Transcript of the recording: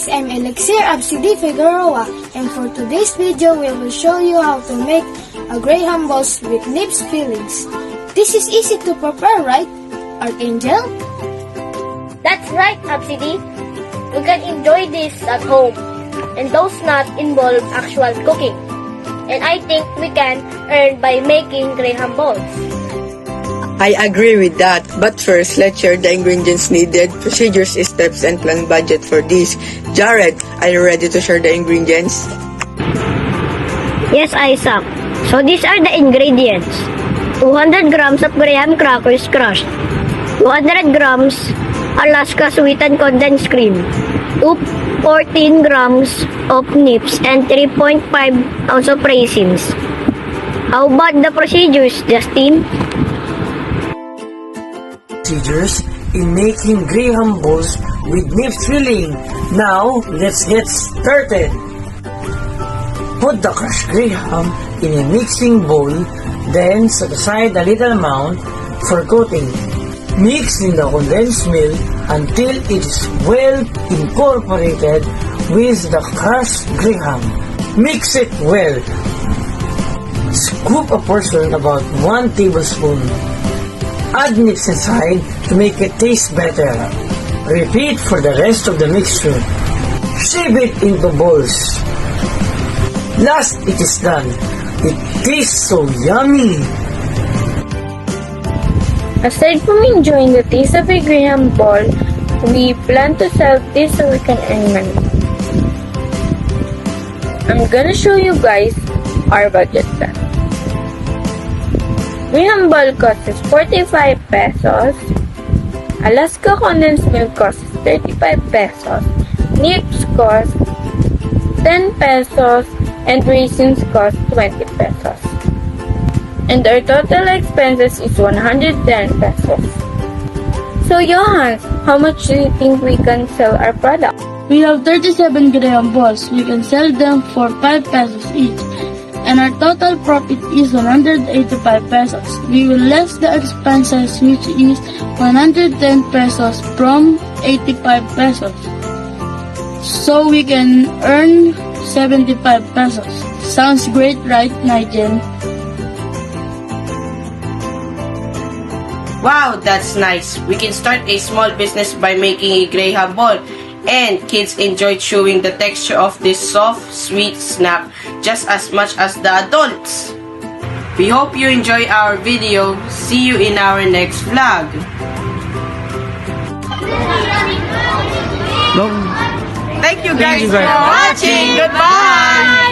guys, I'm Elixir Absidi Figueroa, and for today's video, we will show you how to make a Graham balls with Nips fillings. This is easy to prepare, right, Archangel? That's right, Absidi. You can enjoy this at home, and those not involve actual cooking. And I think we can earn by making Graham balls. I agree with that, but first, let's share the ingredients needed, procedures, steps, and planned budget for this. Jared, are you ready to share the ingredients? Yes, Isaac. So these are the ingredients. 200 grams of Graham crackers crushed. 200 grams Alaska sweetened condensed cream. 14 grams of nips and 3.5 ounces of raisins. How about the procedures, Justin? Procedures in making Graham balls with nip filling. Now, let's get started. Put the crushed Graham in a mixing bowl, then set aside a little amount for coating. Mix in the condensed milk until it is well incorporated with the crushed Graham. Mix it well. Scoop a portion about 1 tablespoon. Add nips inside to make it taste better. Repeat for the rest of the mixture. Shape it into balls. Last it is done. It tastes so yummy. Aside from enjoying the taste of a Graham ball, we plan to sell this so we can earn money. I'm gonna show you guys our budget plan. Graham ball costs 45 pesos. Alaska condensed milk costs 35 pesos. Nips cost 10 pesos. And raisins cost 20 pesos. And our total expenses is 110 pesos. So Johan, how much do you think we can sell our product? We have 37 Graham balls. We can sell them for 5 pesos each. And our total profit is 185 pesos. We will less the expenses, which is 110 pesos from 85 pesos. So we can earn 75 pesos. Sounds great, right, Nigel? Wow, that's nice. We can start a small business by making a Graham ball. And kids enjoy chewing the texture of this soft, sweet snack just as much as the adults. We hope you enjoy our video. See you in our next vlog. Thank you guys for watching. Goodbye.